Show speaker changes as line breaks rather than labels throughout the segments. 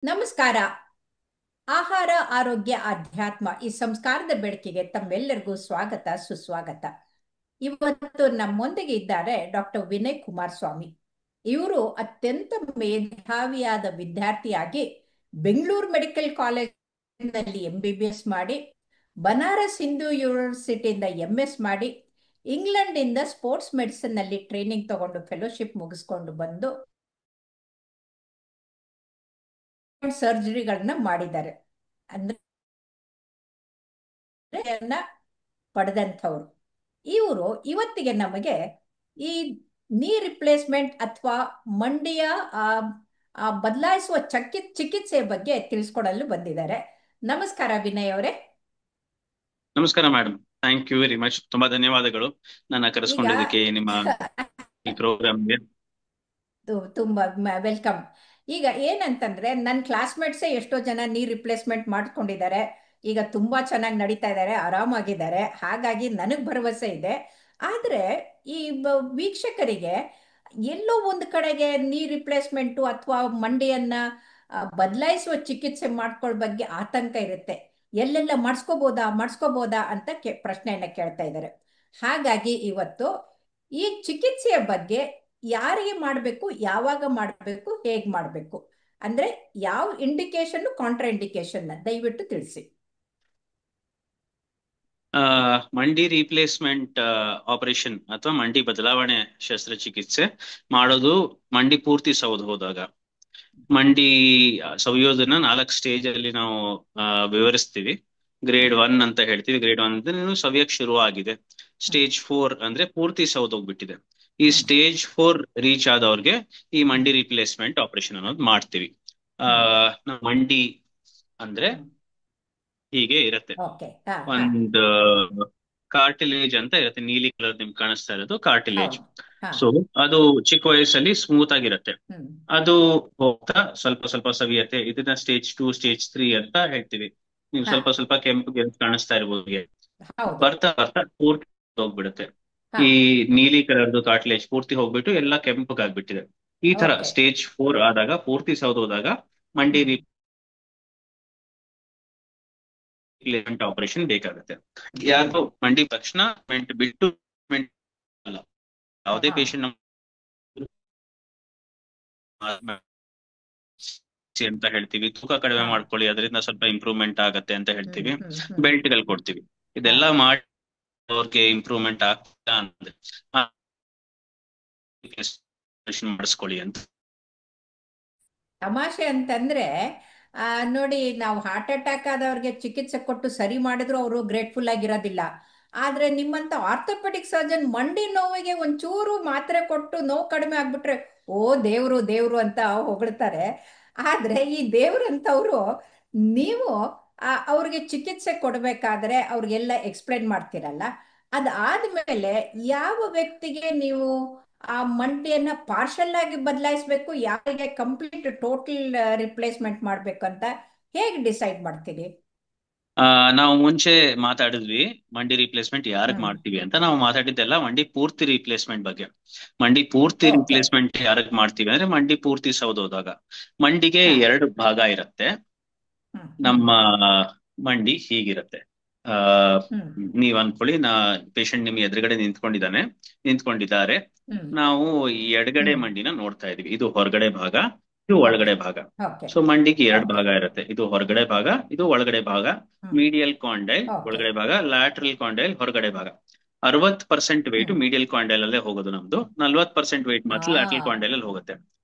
ನಮಸ್ಕಾರ. ಆಹಾರ ಆರೋಗ್ಯ ಅಧ್ಯಾತ್ಮ ಈ ಸಂಸ್ಕಾರದ ಬೆಳಕಿಗೆ ತಮ್ಮೆಲ್ಲರಿಗೂ ಸ್ವಾಗತ ಸುಸ್ವಾಗತ. ಇವತ್ತು ನಮ್ಮೊಂದಿಗೆ ಇದ್ದಾರೆ ಡಾಕ್ಟರ್ ವಿನಯ್ ಕುಮಾರ್ ಸ್ವಾಮಿ. ಇವರು ಅತ್ಯಂತ ಮೇಧಾವಿಯಾದ ವಿದ್ಯಾರ್ಥಿಯಾಗಿ ಬೆಂಗಳೂರು ಮೆಡಿಕಲ್ ಕಾಲೇಜಿನಲ್ಲಿ MBBS ಮಾಡಿ, ಬನಾರಸ್ ಹಿಂದೂ ಯೂನಿವರ್ಸಿಟಿಯಿಂದ MS ಮಾಡಿ, ಇಂಗ್ಲೆಂಡಿಂದ ಸ್ಪೋರ್ಟ್ಸ್ ಮೆಡಿಸಿನ್ ನಲ್ಲಿ ಟ್ರೈನಿಂಗ್ ತಗೊಂಡು ಫೆಲೋಶಿಪ್ ಮುಗಿಸ್ಕೊಂಡು ಬಂದು ಸರ್ಜರಿಗಳನ್ನ ಮಾಡಿದ್ದಾರೆ. ಅಂದ್ರೆ ಪಡೆದಂಥವ್ರು ಇವರು ಇವತ್ತಿಗೆ ನಮಗೆ ಈ ನೀ ರಿಪ್ಲೇಸ್ಮೆಂಟ್ ಅಥವಾ ಮಂಡಿಯ ಬದಲಾಯಿಸುವ ಚಿಕಿತ್ಸೆ ಬಗ್ಗೆ ತಿಳಿಸ್ಕೊಡಲು ಬಂದಿದ್ದಾರೆ. ನಮಸ್ಕಾರ ವಿನಯ್ ಅವರೇ.
ನಮಸ್ಕಾರ madam. Thank you very much. ತುಂಬಾ ಧನ್ಯವಾದಗಳು ನನ್ನ
ಈಗ
ಕರೆಸ್ಕೊಂಡಿದ್ದಕ್ಕೆ ನಿಮ್ಮ ಈ ಪ್ರೋಗ್ರಾಮ್ಗೆ.
ತುಂಬಾ ವೆಲ್ಕಮ್. ಈಗ ಏನಂತಂದ್ರೆ ನನ್ನ ಕ್ಲಾಸ್ಮೇಟ್ಸೇ ಎಷ್ಟೋ ಜನ ನೀ ರಿಪ್ಲೇಸ್ಮೆಂಟ್ ಮಾಡ್ಕೊಂಡಿದ್ದಾರೆ. ಈಗ ತುಂಬಾ ಚೆನ್ನಾಗಿ ನಡೀತಾ ಇದ್ದಾರೆ, ಆರಾಮಾಗಿದ್ದಾರೆ. ಹಾಗಾಗಿ ನನಗೆ ಭರವಸೆ ಇದೆ. ಆದ್ರೆ ಈ ವೀಕ್ಷಕರಿಗೆ ಎಲ್ಲೋ ಒಂದು ಕಡೆಗೆ ನೀ ರಿಪ್ಲೇಸ್ಮೆಂಟು ಅಥವಾ ಮಂಡಿಯನ್ನ ಬದಲಾಯಿಸುವ ಚಿಕಿತ್ಸೆ ಮಾಡ್ಕೊಳ್ಳೋ ಬಗ್ಗೆ ಆತಂಕ ಇರುತ್ತೆ. ಎಲ್ಲೆಲ್ಲ ಮಾಡಿಸ್ಕೋಬೋದಾ ಅಂತ ಪ್ರಶ್ನೆಯನ್ನ ಕೇಳ್ತಾ ಇದ್ದಾರೆ. ಹಾಗಾಗಿ ಇವತ್ತು ಈ ಚಿಕಿತ್ಸೆಯ ಬಗ್ಗೆ ಯಾರಿಗೆ ಮಾಡಬೇಕು, ಯಾವಾಗ ಮಾಡಬೇಕು, ಹೇಗೆ ಮಾಡಬೇಕು, ಅಂದ್ರೆ ಯಾವ ಇಂಡಿಕೇಶನ್ ಕಾಂಟ್ರಾ ಇಂಡಿಕೇಶನ್ ದಯವಿಟ್ಟು ತಿಳಿಸಿ.
ಮಂಡಿ ರೀಪ್ಲೇಸ್ಮೆಂಟ್ ಆಪರೇಷನ್ ಅಥವಾ ಮಂಡಿ ಬದಲಾವಣೆ ಶಸ್ತ್ರಚಿಕಿತ್ಸೆ ಮಾಡೋದು ಮಂಡಿ ಪೂರ್ತಿ ಸೌದು ಹೋದಾಗ. ಮಂಡಿ ಸವಿಯೋದನ್ನ 4 ಸ್ಟೇಜ್ ಅಲ್ಲಿ ನಾವು ವಿವರಿಸ್ತೀವಿ. ಗ್ರೇಡ್ 1 ಅಂತ ಹೇಳ್ತೀವಿ. ಗ್ರೇಡ್ 1 ಅಂದ್ರೆ ಇನ್ನು ಸವಿಯಕ್ ಶುರು ಆಗಿದೆ. ಸ್ಟೇಜ್ 4 ಅಂದ್ರೆ ಪೂರ್ತಿ ಸೌದೋಗ್ಬಿಟ್ಟಿದೆ. ಈ ಸ್ಟೇಜ್ 4 ರೀಚ್ ಆದವ್ರಿಗೆ ಈ ಮಂಡಿ ರಿಪ್ಲೇಸ್ಮೆಂಟ್ ಆಪರೇಷನ್ ಅನ್ನೋದು ಮಾಡ್ತೀವಿ. ಮಂಡಿ ಅಂದ್ರೆ ಹೀಗೆ ಇರತ್ತೆ. ಒಂದು ಕಾರ್ಟಿಲೇಜ್ ಅಂತ ಇರುತ್ತೆ, ನೀಲಿ ಕಲರ್ ನಿಮ್ಗೆ ಕಾಣಿಸ್ತಾ ಇರೋದು ಕಾರ್ಟಿಲೇಜ್. ಸೊ ಅದು ಚಿಕ್ಕ ವಯಸ್ಸಲ್ಲಿ ಸ್ಮೂತ್ ಆಗಿರತ್ತೆ. ಅದು ಹೋಗ್ತಾ ಸ್ವಲ್ಪ ಸ್ವಲ್ಪ ಸವಿಯತ್ತೆ. ಇದನ್ನ ಸ್ಟೇಜ್ 2 ಸ್ಟೇಜ್ 3 ಅಂತ ಹೇಳ್ತೀವಿ. ನೀವು ಸ್ವಲ್ಪ ಸ್ವಲ್ಪ ಕೆಂಪು ಕಾಣಿಸ್ತಾ ಇರ್ಬೋದು. ಬರ್ತಾ ಬರ್ತಾ ಪೂರ್ತಿ ಹೋಗ್ಬಿಡುತ್ತೆ. ಈ ನೀಲಿ ಕಲರ್ದು ಕಾರ್ಟಿಲೇಜ್ ಪೂರ್ತಿ ಹೋಗ್ಬಿಟ್ಟು ಎಲ್ಲ ಕೆಂಪಗಾಗ್ಬಿಟ್ಟಿದೆ. ಈ ತರ ಸ್ಟೇಜ್ 4 ಆದಾಗ, ಪೂರ್ತಿ ಸೌದೋದಾಗ ಮಂಡಿ ರಿಪ್ಲೇಸ್ಮೆಂಟ್ ಆಪರೇಷನ್ ಬೇಕಾಗುತ್ತೆ. ಯಾರು ಮಂಡಿ ತಕ್ಷಣ ಬಿಟ್ಟು ಅಲ್ಲ, ಯಾವುದೇ ಪೇಷಂಟ್ ಅಂತ ಹೇಳ್ತೀವಿ. ತೂಕ ಕಡಿಮೆ ಮಾಡ್ಕೊಳ್ಳಿ, ಅದರಿಂದ ಸ್ವಲ್ಪ ಇಂಪ್ರೂವ್ಮೆಂಟ್ ಆಗತ್ತೆ ಅಂತ ಹೇಳ್ತೀವಿ. ಬೆಲ್ಟ್ ಗಳು ಕೊಡ್ತೀವಿ. ಇದೆಲ್ಲ ಮಾಡಿ ಅವ್ರಿಗೆ ಇಂಪ್ರೂವ್ಮೆಂಟ್ ಆಗ್ತಾ ಅಂದ್ರೆ ಮಾಡಿಸ್ಕೊಳ್ಳಿ ಅಂತ.
ತಮಾಷೆ ಅಂತಂದ್ರೆ ನೋಡಿ, ನಾವು ಹಾರ್ಟ್ ಅಟ್ಯಾಕ್ ಆದವ್ರಿಗೆ ಚಿಕಿತ್ಸೆ ಕೊಟ್ಟು ಸರಿ ಮಾಡಿದ್ರು ಅವರು ಗ್ರೇಟ್ಫುಲ್ ಆಗಿರೋದಿಲ್ಲ. ಆದ್ರೆ ನಿಮ್ಮಂತ ಆರ್ಥೋಪೆಡಿಕ್ ಸರ್ಜನ್ ಮಂಡಿ ನೋವಿಗೆ ಒಂಚೂರು ಮಾತ್ರೆ ಕೊಟ್ಟು ನೋವು ಕಡಿಮೆ ಆಗ್ಬಿಟ್ರೆ ಓ ದೇವ್ರು ದೇವ್ರು ಅಂತ ಹೊಗಳ್ತಾರೆ. ಆದ್ರೆ ಈ ದೇವ್ರಂತವ್ರು ನೀವು ಅವ್ರಿಗೆ ಚಿಕಿತ್ಸೆ ಕೊಡ್ಬೇಕಾದ್ರೆ ಅವ್ರಿಗೆಲ್ಲ ಎಕ್ಸ್ಪ್ಲೈನ್ ಮಾಡ್ತೀರಲ್ಲ, ಅದಾದ್ಮೇಲೆ ಯಾವ ವ್ಯಕ್ತಿಗೆ ನೀವು ಆ ಮಂಡಿಯನ್ನ ಪಾರ್ಷಲ್ ಆಗಿ ಬದಲಾಯಿಸಬೇಕು, ಯಾರಿಗೆ ಕಂಪ್ಲೀಟ್ ಟೋಟಲ್ ರಿಪ್ಲೇಸ್ಮೆಂಟ್ ಮಾಡ್ಬೇಕು ಅಂತ ಹೇಗೆ ಡಿಸೈಡ್ ಮಾಡ್ತೀರಿ?
ನಾವು ಮುಂಚೆ ಮಾತಾಡಿದ್ವಿ ಮಂಡಿ ರಿಪ್ಲೇಸ್ಮೆಂಟ್ ಯಾರಿಗ್ ಮಾಡ್ತೀವಿ ಅಂತ. ನಾವು ಮಾತಾಡಿದ್ದೆಲ್ಲ ಮಂಡಿ ಪೂರ್ತಿ ರಿಪ್ಲೇಸ್ಮೆಂಟ್ ಬಗ್ಗೆ. ಮಂಡಿ ಪೂರ್ತಿ ರಿಪ್ಲೇಸ್ಮೆಂಟ್ ಯಾರಿಗ್ ಮಾಡ್ತೀವಿ ಅಂದ್ರೆ ಮಂಡಿ ಪೂರ್ತಿ ಸೌದೋದಾಗ. ಮಂಡಿಗೆ 2 ಭಾಗ ಇರುತ್ತೆ. ನಮ್ಮ ಮಂಡಿ ಹೀಗಿರುತ್ತೆ. ನೀವ್ ಅನ್ಕೊಳ್ಳಿ, ಪೇಷಂಟ್ ನಿಮ್ ಎದುರುಗಡೆ ನಿಂತ್ಕೊಂಡಿದ್ದಾರೆ. ನಾವು ಈ ಎಡಗಡೆ ಮಂಡಿನ ನೋಡ್ತಾ ಇದೀವಿ. ಇದು ಹೊರಗಡೆ ಭಾಗ, ಇದು ಒಳಗಡೆ ಭಾಗ. ಸೊ ಮಂಡಿಗೆ 2 ಭಾಗ ಇರುತ್ತೆ. ಇದು ಹೊರಗಡೆ ಭಾಗ, ಇದು ಒಳಗಡೆ ಭಾಗ. ಮೀಡಿಯಲ್ ಕಾಂಡೈಲ್ ಒಳಗಡೆ ಭಾಗ, ಲ್ಯಾಟ್ರಲ್ ಕಾಂಡೈಲ್ ಹೊರಗಡೆ ಭಾಗ. 60% ವೆಯ್ಟ್ ಮೀಡಿಯಲ್ ಕಾಂಡೈಲ್ ಅಲ್ಲೇ ಹೋಗೋದು ನಮ್ದು. 40% ವೆಯ್ಟ್ ಮಾತ್ರ ಲ್ಯಾಟ್ರಲ್ ಕಾಂಡೈಲ್ ಅಲ್ಲಿ ಹೋಗುತ್ತೆ.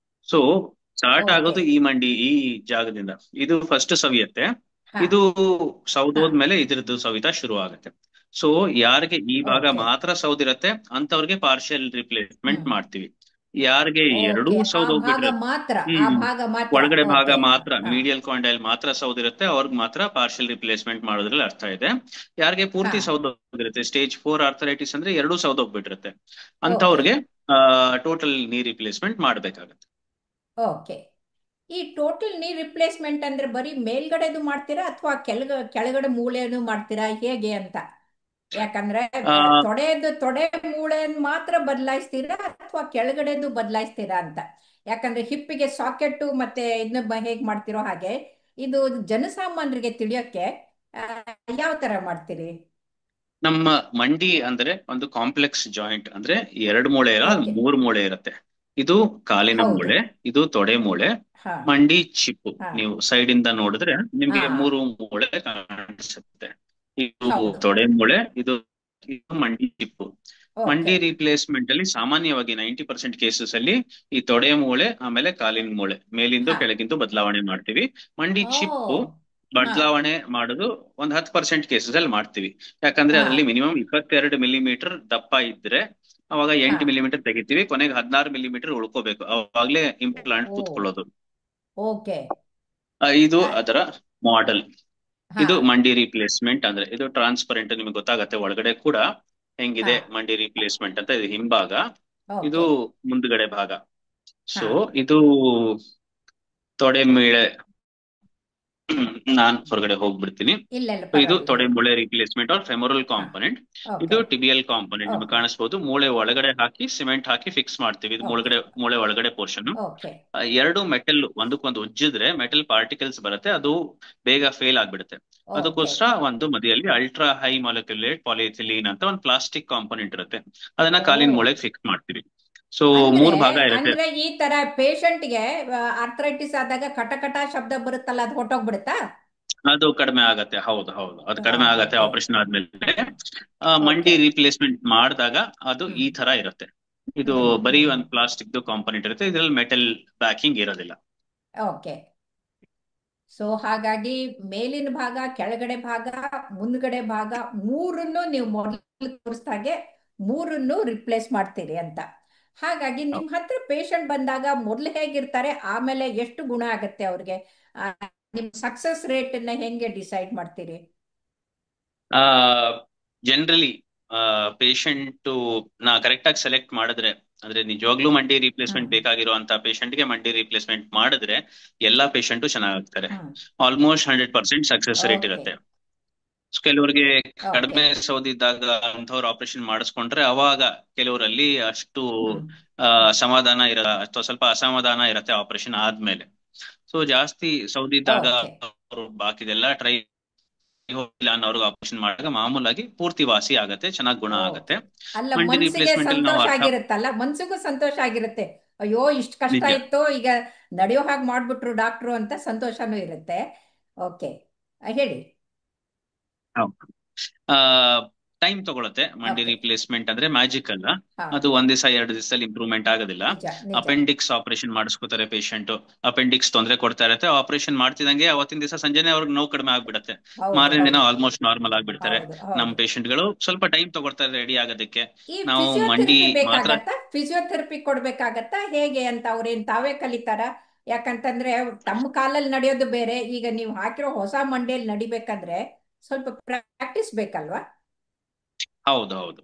ಸೊ ಸ್ಟಾರ್ಟ್ ಆಗೋದು ಈ ಮಂಡಿ ಈ ಜಾಗದಿಂದ. ಇದು ಫಸ್ಟ್ ಸವಿಯತ್ತೆ. ಇದು ಸೌದೋದ್ಮೇಲೆ ಇದ್ರದ್ದು ಸವಿತಾ ಶುರು ಆಗುತ್ತೆ. ಸೊ ಯಾರಿಗೆ ಈ ಭಾಗ ಮಾತ್ರ ಸೌದಿರತ್ತೆ ಅಂತವ್ರಿಗೆ ಪಾರ್ಷಿಯಲ್ ರಿಪ್ಲೇಸ್ಮೆಂಟ್ ಮಾಡ್ತೀವಿ. ಯಾರಿಗೆ ಎರಡೂ ಸೌದೋಗ್ಬಿಟ್ಟಿರುತ್ತೆ, ಒಳಗಡೆ ಭಾಗ ಮಾತ್ರ ಮೀಡಿಯಲ್ ಕಾಂಡೈಲ್ ಮಾತ್ರ ಸೌದಿರುತ್ತೆ, ಅವ್ರಿಗೆ ಮಾತ್ರ ಪಾರ್ಷಿಯಲ್ ರಿಪ್ಲೇಸ್ಮೆಂಟ್ ಮಾಡೋದ್ರಲ್ಲಿ ಅರ್ಥ ಇದೆ. ಯಾರಿಗೆ ಪೂರ್ತಿ ಸೌದೋಗಿರುತ್ತೆ, ಸ್ಟೇಜ್ 4 ಆರ್ಥರೈಟಿಸ್ ಅಂದ್ರೆ ಎರಡೂ ಸೌದೋಗ್ಬಿಟ್ಟಿರುತ್ತೆ, ಅಂತವ್ರಿಗೆ ಟೋಟಲ್ ನೀ ರಿಪ್ಲೇಸ್ಮೆಂಟ್ ಮಾಡ್ಬೇಕಾಗತ್ತೆ.
ಓಕೆ. ಈ ಟೋಟಲ್ ನೀ ರಿಪ್ಲೇಸ್ಮೆಂಟ್ ಅಂದ್ರೆ ಬರೀ ಮೇಲ್ಗಡೆದು ಮಾಡ್ತೀರಾ ಅಥವಾ ಕೆಳಗಡೆ ಮೂಳೆನು ಮಾಡ್ತೀರಾ, ಹೇಗೆ ಅಂತ? ಯಾಕಂದ್ರೆ ತೊಡೆ ಮೂಳೆಯನ್ನು ಮಾತ್ರ ಬದಲಾಯಿಸ್ತೀರಾ ಅಥವಾ ಕೆಳಗಡೆದು ಬದಲಾಯಿಸ್ತೀರಾ ಅಂತ. ಯಾಕಂದ್ರೆ ಹಿಪ್ಪಿಗೆ ಸಾಕೆಟ್ಟು ಮತ್ತೆ ಇದನ್ನ ಹೇಗೆ ಮಾಡ್ತಿರೋ ಹಾಗೆ ಇದು ಜನಸಾಮಾನ್ಯರಿಗೆ ತಿಳಿಯೋಕ್ಕೆ ಯಾವ ತರ ಮಾಡ್ತೀರಿ?
ನಮ್ಮ ಮಂಡಿ ಅಂದ್ರೆ ಒಂದು ಕಾಂಪ್ಲೆಕ್ಸ್ ಜಾಯಿಂಟ್, ಅಂದ್ರೆ ಎರಡು ಮೂಳೆ ಇರಲ್ಲ,
ಓಕೆ.
ಮೂರು ಮೂಳೆ ಇರುತ್ತೆ. ಇದು ಕಾಲಿನ
ಹೌದು.
ಮೂಳೆ, ಇದು ತೊಡೆ ಮೂಳೆ,
ಹಾ.
ಮಂಡಿ ಚಿಪ್ಪು.
ಹಾ.
ನೀವು ಸೈಡ್ ಇಂದ ನೋಡಿದ್ರೆ
ಹಾ.
ನಿಮ್ಗೆ ಮೂರು ಮೂಳೆ ಕಾಣಿಸುತ್ತೆ. ಇದು
ಹೌದು.
ತೊಡೆ ಮೂಳೆ, ಇದು ಮಂಡಿ ಚಿಪ್ಪು.
ಓಕೆ.
ಮಂಡಿ ರಿಪ್ಲೇಸ್ಮೆಂಟ್ ಅಲ್ಲಿ ಸಾಮಾನ್ಯವಾಗಿ 90% ಕೇಸಸ್ ಅಲ್ಲಿ ಈ ತೊಡೆ ಮೂಳೆ ಆಮೇಲೆ ಕಾಲಿನ ಮೂಳೆ ಮೇಲಿಂದು
ಹಾ.
ಕೆಳಗಿಂದು ಬದಲಾವಣೆ ಮಾಡ್ತೀವಿ. ಮಂಡಿ
ಓ.
ಚಿಪ್ಪು
ಹಾ.
ಬದಲಾವಣೆ ಮಾಡೋದು ಒಂದ್ 10% ಕೇಸಸ್ ಅಲ್ಲಿ ಮಾಡ್ತೀವಿ. ಯಾಕಂದ್ರೆ
ಹಾ.
ಅದರಲ್ಲಿ ಮಿನಿಮಮ್ 22 ಮಿಲಿಮೀಟರ್ ದಪ್ಪ ಇದ್ರೆ ಅವಾಗ
ಹಾ.
8 ಮಿಲಿಮೀಟರ್ ತೆಗಿತೀವಿ, ಕೊನೆಗೆ 16 ಮಿಲಿಮೀಟರ್ ಉಳ್ಕೋಬೇಕು, ಅವಾಗ್ಲೇ ಇಂಪ್ಲಾಂಟ್
ಓ.
ಕೂತ್ಕೊಳ್ಳೋದು.
ಓಕೆ.
ಇದು
ಆ,
ಅದರ ಮಾಡೆಲ್.
ಹಾ.
ಇದು ಮಂಡಿ ರಿಪ್ಲೇಸ್ಮೆಂಟ್ ಅಂದ್ರೆ ಇದು ಟ್ರಾನ್ಸ್ಪರೆಂಟ್, ನಿಮ್ಗೆ ಗೊತ್ತಾಗತ್ತೆ ಒಳಗಡೆ ಕೂಡ
ಹಾ.
ಹೆಂಗಿದೆ ಮಂಡಿ ರಿಪ್ಲೇಸ್ಮೆಂಟ್ ಅಂತ. ಇದು ಹಿಂಭಾಗ, ಇದು
ಓಕೆ.
ಮುಂದ್ಗಡೆ ಭಾಗ.
ಹಾ.
ಸೊ ಇದು ತೊಡೆ ಮೂಳೆ. ನಾನ್ ಹೊರಗಡೆ ಹೋಗ್ಬಿಡ್ತೀನಿ.
ಇಲ್ಲ ಇಲ್ಲ,
ಸೊ ಇದು
ಪರವಾಗಿಲ್ಲ
ತೊಡೆ
ಹೇಳಿ.
ಮೂಳೆ ರಿಪ್ಲೇಸ್ಮೆಂಟ್ ಆರ್ ಫೆಮೊರಲ್
ಹಾ.
ಕಾಂಪೊನೆಂಟ್. ಇದು
ಓಕೆ.
ಟಿಬಿಯಲ್ ಕಾಂಪೊನೆಂಟ್, ನಿಮ್ಗೆ
ಓಕೆ.
ಕಾಣಿಸ್ಬೋದು. ಮೂಳೆ ಒಳಗಡೆ ಹಾಕಿ ಸಿಮೆಂಟ್ ಹಾಕಿ ಫಿಕ್ಸ್ ಮಾಡ್ತೀವಿ. ಇದು
ಓಕೆ.
ಮೂಳೆ ಒಳಗಡೆ ಪೋರ್ಷನ್.
ಓಕೆ.
ಎರಡು ಮೆಟಲ್ ಒಂದಕ್ಕೊಂದು ಉಜ್ಜಿದ್ರೆ ಮೆಟಲ್ ಪಾರ್ಟಿಕಲ್ಸ್ ಬರುತ್ತೆ, ಅದು ಬೇಗ ಫೇಲ್ ಆಗ್ಬಿಡುತ್ತೆ.
ಓಕೆ.
ಅದಕ್ಕೋಸ್ಕರ ಒಂದು ಮದಿಯಲ್ಲಿ ಅಲ್ಟ್ರಾ ಹೈ ಮಾಲಿಕ್ಯುಲೇಟ್ ಪಾಲಿಥಿಲೀನ್ ಅಂತ ಒಂದು ಪ್ಲಾಸ್ಟಿಕ್ ಕಾಂಪೊನೆಂಟ್ ಇರುತ್ತೆ, ಅದನ್ನ
ಓ.
ಕಾಲಿನ ಮೂಳೆಗೆ ಫಿಕ್ಸ್ ಮಾಡ್ತೀವಿ. ಸೊ
ಅಂದ್ರೆ
3 ಭಾಗ ಇರುತ್ತೆ.
ಅಂದ್ರೆ ಈ ತರ ಪೇಷಂಟ್ಗೆ ಆರ್ಥರೈಟಿಸ್ ಆದಾಗ ಕಟಕಟ ಶಬ್ದ ಬರುತ್ತಲ್ಲ, ಅದು ಹೊಟ್ಟೋಗ್ಬಿಡುತ್ತಾ?
ಅದು ಕಡಿಮೆ ಆಗತ್ತೆ, ಹೌದು ಹೌದು, ಅದು ಕಡಿಮೆ ಆಗತ್ತೆ
ಓಕೆ.
ಆಪರೇಷನ್ ಆದ್ಮೇಲೆ. ಮಂಡಿ
ಓಕೆ.
ರಿಪ್ಲೇಸ್ಮೆಂಟ್ ಮಾಡಿದಾಗ ಅದು
ಹ್ಮ್.
ಈ ತರ ಇರುತ್ತೆ. ಇದು
ಹ್ಮ್.
ಬರೀ
ಹ್ಮ್.
ಒಂದು ಪ್ಲಾಸ್ಟಿಕ್ ಕಾಂಪೊನೆಂಟ್ ಇರುತ್ತೆ, ಇದ್ರಲ್ಲಿ ಮೆಟಲ್ ಬ್ಯಾಕಿಂಗ್ ಇರೋದಿಲ್ಲ.
ಓಕೆ. ಸೊ ಹಾಗಾಗಿ ಮೇಲಿನ ಭಾಗ, ಕೆಳಗಡೆ ಭಾಗ, ಮುಂದ್ಗಡೆ ಭಾಗ ಮೂರನ್ನು ನೀವು ಮೊದಲು ತೋರಿಸ್ದ ಹಾಗೆ ಮೂರನ್ನು ರಿಪ್ಲೇಸ್ ಮಾಡ್ತೀರಿ ಅಂತ. ಹಾಗಾಗಿ ನಿಮ್ ಹತ್ರ ಪೇಷಂಟ್ ಬಂದಾಗ ಮೊದಲು ಹೇಗಿರ್ತಾರೆ, ಆಮೇಲೆ ಎಷ್ಟು ಗುಣ ಆಗತ್ತೆ ಅವ್ರಿಗೆ, ನಿಮ್ ಸಕ್ಸಸ್ ರೇಟ್ ಅನ್ನ ಹೆಂಗೆ ಡಿಸೈಡ್ ಮಾಡ್ತೀರಿ?
ಆ ಜನರಲಿ ಪೇಷಂಟ್ ನಾ ಕರೆಕ್ಟ್ ಆಗಿ ಸೆಲೆಕ್ಟ್ ಮಾಡಿದ್ರೆ, ಅಂದ್ರೆ ನಿಜವಾಗ್ಲೂ ಮಂಡಿ ರಿಪ್ಲೇಸ್ಮೆಂಟ್
ಹ್ಮ್.
ಬೇಕಾಗಿರುವಂತ ಗೆ ಮಂಡಿ ರಿಪ್ಲೇಸ್ಮೆಂಟ್ ಮಾಡಿದ್ರೆ ಎಲ್ಲಾ ಪೇಷಂಟು ಚೆನ್ನಾಗ್ತಾರೆ.
ಹ್ಮ್.
Almost 100% success rate
okay.
ಇರುತ್ತೆ. So, ಕೆಲವರಿಗೆ
ಓಕೆ.
ಕಡಿಮೆ ಸೌದಿದ್ದಾಗ ಅಂಥವ್ರು ಆಪರೇಷನ್ ಮಾಡಿಸ್ಕೊಂಡ್ರೆ ಅವಾಗ ಕೆಲವರಲ್ಲಿ ಅಷ್ಟು
ಹ್ಮ್.
ಸಮಾಧಾನ ಇರಲ್ಲ, ಅಥವಾ ಸ್ವಲ್ಪ ಅಸಮಾಧಾನ ಇರತ್ತೆ ಆಪರೇಷನ್ ಆದ್ಮೇಲೆ. ಸೊ ಜಾಸ್ತಿ ಸೌದಿದ್ದಾಗ
ಓಕೆ.
ಅವರು ಬಾಕಿದೆಲ್ಲ ಟ್ರೈ ಹೋಗಿಲ್ಲ ಅನ್ನೋರ್ಗೆ ಆಪರೇಷನ್ ಮಾಡಿದಾಗ ಮಾಮೂಲಾಗಿ ಪೂರ್ತಿ ವಾಸಿ ಆಗತ್ತೆ, ಚೆನ್ನಾಗಿ ಗುಣ ಆಗತ್ತೆ.
ಓಕೆ. ಅಲ್ಲ,
ಮಂಡಿ
ಮನ್ಸಿಗೆ
ರಿಪ್ಲೇಸ್ಮೆಂಟ್ ಅಲ್ಲಿ ನಾವು
ಸಂತೋಷ
ಅರ್ಥ
ಆಗಿರುತ್ತಲ್ಲ, ಮನ್ಸಿಗೂ ಸಂತೋಷ ಆಗಿರುತ್ತೆ. ಅಯ್ಯೋ, ಇಷ್ಟು ಕಷ್ಟ
ನಿಜ.
ಇತ್ತು, ಈಗ ನಡೆಯೋ ಹಾಗೆ ಮಾಡ್ಬಿಟ್ರು ಡಾಕ್ಟ್ರು ಅಂತ ಸಂತೋಷನೂ ಇರುತ್ತೆ. ಓಕೆ. ಹೇಳಿ.
ಟೈಮ್ ತಗೊಳತ್ತೆ. ಮಂಡಿ
ಓಕೆ.
ರಿಪ್ಲೇಸ್ಮೆಂಟ್ ಅಂದ್ರೆ ಮ್ಯಾಜಿಕ್ ಅಲ್ಲ,
ಹಾ.
ಅದು ಒಂದ್ ದಿವಸ 2 ದಿವಸದಲ್ಲಿ ಇಂಪ್ರೂವ್ಮೆಂಟ್ ಆಗೋದಿಲ್ಲ.
ನಿಜ ನಿಜ.
ಅಪೆಂಡಿಕ್ಸ್ ಆಪರೇಷನ್ ಮಾಡಿಸ್ಕೋತಾರೆ ಪೇಷಂಟ್, ಅಪೆಂಡಿಕ್ಸ್ ತೊಂದರೆ ಕೊಡ್ತಾ ಇರತ್ತೆ, ಆಪರೇಷನ್ ಮಾಡ್ತಿದಂಗೆ ಅವತ್ತಿನ ದಿವಸ ಸಂಜೆನೆ ಅವ್ರಿಗೆ ನೋವು ಕಡಿಮೆ ಆಗ್ಬಿಡತ್ತೆ,
ಹೌದು
ಮಾರನೇ ದಿನ
ಹೌದು
ಆಲ್ಮೋಸ್ಟ್ ನಾರ್ಮಲ್ ಆಗ್ಬಿಡ್ತಾರೆ.
ಹೌದು
ನಮ್
ಹೌದು.
ಪೇಷಂಟ್ ಗಳು ಸ್ವಲ್ಪ ಟೈಮ್ ತಗೊಳ್ತಾರೆ ರೆಡಿ ಆಗೋದಕ್ಕೆ.
ಈ
ನಾವು ಮಂಡಿ
ಫಿಸಿಯೋಥೆರಪಿ
ಮಾತ್ರ.
ಬೇಕಾಗತ್ತಾ? ಫಿಸಿಯೋಥೆರಪಿ ಕೊಡ್ಬೇಕಾಗತ್ತಾ ಹೇಗೆ ಅಂತ? ಅವ್ರೇನ್ ತಾವೇ ಕಲಿತಾರ? ಯಾಕಂತಂದ್ರೆ ತಮ್ಮ ಕಾಲಲ್ಲಿ ನಡೆಯೋದು ಬೇರೆ, ಈಗ ನೀವು ಹಾಕಿರೋ ಹೊಸ ಮಂಡಿಯಲ್ಲಿ ನಡಿಬೇಕಾದ್ರೆ ಸ್ವಲ್ಪ ಪ್ರಾಕ್ಟೀಸ್ ಬೇಕಲ್ವಾ?
ಹೌದು ಹೌದು,